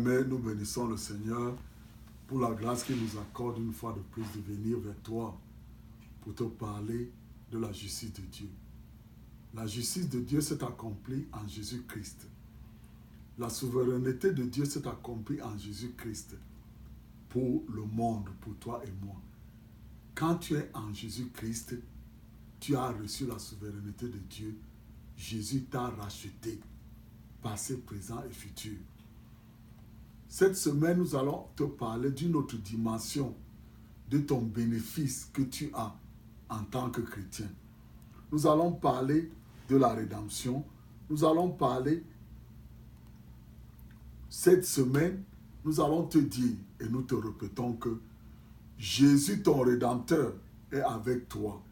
Bien-aimés, nous bénissons le Seigneur pour la grâce qu'il nous accorde une fois de plus de venir vers toi pour te parler de la justice de Dieu. La justice de Dieu s'est accomplie en Jésus-Christ. La souveraineté de Dieu s'est accomplie en Jésus-Christ pour le monde, pour toi et moi. Quand tu es en Jésus-Christ, tu as reçu la souveraineté de Dieu. Jésus t'a racheté, passé, présent et futur. Cette semaine, nous allons te parler d'une autre dimension de ton bénéfice que tu as en tant que chrétien. Nous allons parler de la rédemption. Nous allons parler, cette semaine, nous allons te dire, et nous te répétons que Jésus, ton Rédempteur, est avec toi.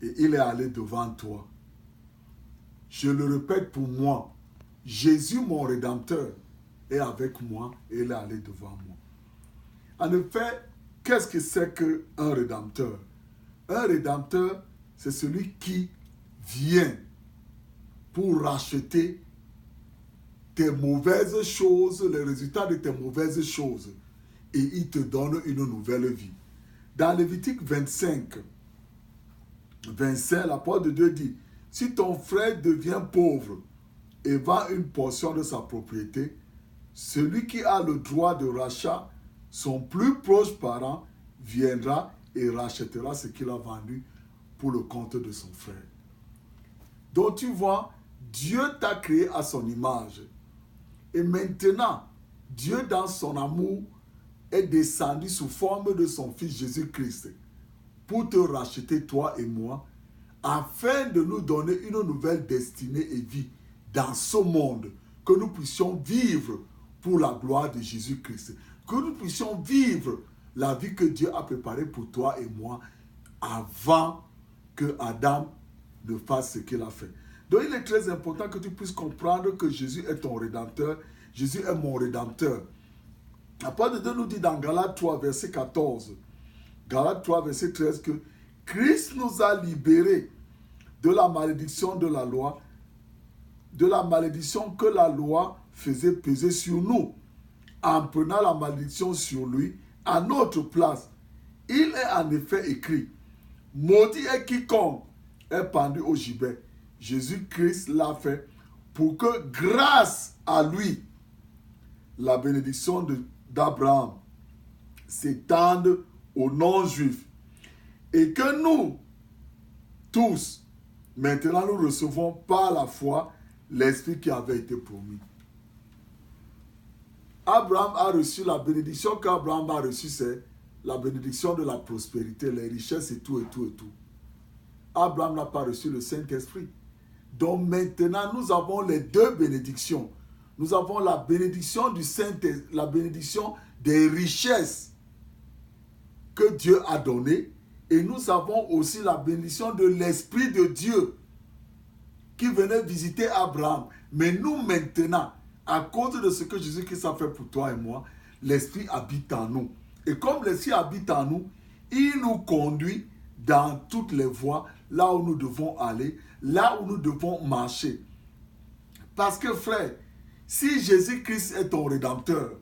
Et il est allé devant toi. Je le répète pour moi, Jésus, mon Rédempteur, est avec moi et il est allé devant moi. En effet, qu'est-ce que c'est qu'un Rédempteur? Un Rédempteur, c'est celui qui vient pour racheter tes mauvaises choses, les résultats de tes mauvaises choses, et il te donne une nouvelle vie. Dans Lévitique 25, l'apôtre de Dieu dit, si ton frère devient pauvre et vend une portion de sa propriété, celui qui a le droit de rachat, son plus proche parent, viendra et rachètera ce qu'il a vendu pour le compte de son frère. Donc tu vois, Dieu t'a créé à son image. Et maintenant, Dieu dans son amour est descendu sous forme de son Fils Jésus-Christ pour te racheter toi et moi, afin de nous donner une nouvelle destinée et vie dans ce monde, que nous puissions vivre pour la gloire de Jésus-Christ, que nous puissions vivre la vie que Dieu a préparée pour toi et moi avant que Adam ne fasse ce qu'il a fait. Donc il est très important que tu puisses comprendre que Jésus est ton Rédempteur, Jésus est mon Rédempteur. L'apôtre de Dieu nous dit dans Galates 3, verset 14, Galates 3, verset 13, que Christ nous a libérés de la malédiction de la loi, de la malédiction que la loi faisait peser sur nous, en prenant la malédiction sur lui à notre place. Il est en effet écrit, maudit est quiconque est pendu au gibet. Jésus-Christ l'a fait pour que grâce à lui, la bénédiction d'Abraham s'étende aux non-juifs et que nous, tous, maintenant nous recevons par la foi l'Esprit qui avait été promis. Abraham a reçu la bénédiction qu'Abraham a reçue, c'est la bénédiction de la prospérité, les richesses et tout, et tout, et tout. Abraham n'a pas reçu le Saint-Esprit. Donc maintenant, nous avons les deux bénédictions. Nous avons la bénédiction du Saint-Esprit, la bénédiction des richesses que Dieu a données. Et nous avons aussi la bénédiction de l'Esprit de Dieu qui venait visiter Abraham. Mais nous maintenant, à cause de ce que Jésus-Christ a fait pour toi et moi, l'Esprit habite en nous. Et comme l'Esprit habite en nous, il nous conduit dans toutes les voies, là où nous devons aller, là où nous devons marcher. Parce que frère, si Jésus-Christ est ton Rédempteur,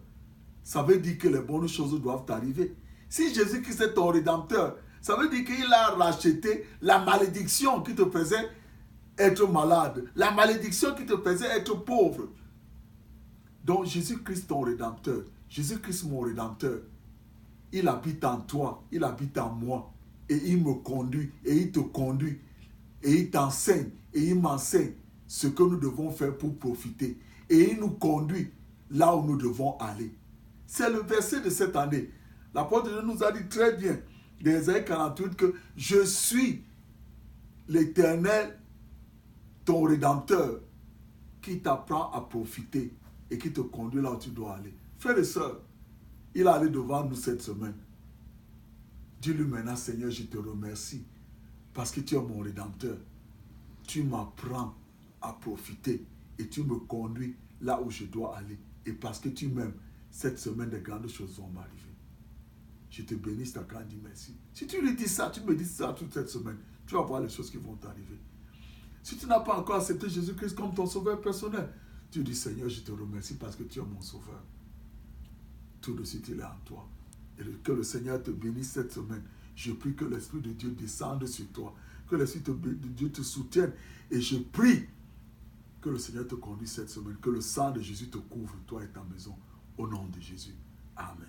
ça veut dire que les bonnes choses doivent arriver. Si Jésus-Christ est ton Rédempteur, ça veut dire qu'il a racheté la malédiction qui te faisait être malade, la malédiction qui te faisait être pauvre. Donc Jésus-Christ ton Rédempteur, Jésus-Christ mon Rédempteur, il habite en toi, il habite en moi, et il me conduit, et il te conduit, et il t'enseigne, et il m'enseigne ce que nous devons faire pour profiter, et il nous conduit là où nous devons aller. C'est le verset de cette année. L'apôtre de Dieu nous a dit très bien, dans Ésaïe 48, que je suis l'Éternel, ton Rédempteur, qui t'apprend à profiter et qui te conduit là où tu dois aller. Frères et sœurs, il est allé devant nous cette semaine. Dis-lui maintenant, Seigneur, je te remercie parce que tu es mon Rédempteur. Tu m'apprends à profiter et tu me conduis là où je dois aller. Et parce que tu m'aimes, cette semaine, de grandes choses vont m'arriver. Je te bénis, je t'acclame, dis merci. Si tu lui dis ça, tu me dis ça toute cette semaine, tu vas voir les choses qui vont t'arriver. Si tu n'as pas encore accepté Jésus-Christ comme ton sauveur personnel, Tu dis, Seigneur, je te remercie parce que tu es mon sauveur. Tout de suite, il est en toi. Et que le Seigneur te bénisse cette semaine. Je prie que l'Esprit de Dieu descende sur toi. Que l'Esprit de Dieu te soutienne. Et je prie que le Seigneur te conduise cette semaine. Que le sang de Jésus te couvre, toi et ta maison. Au nom de Jésus. Amen.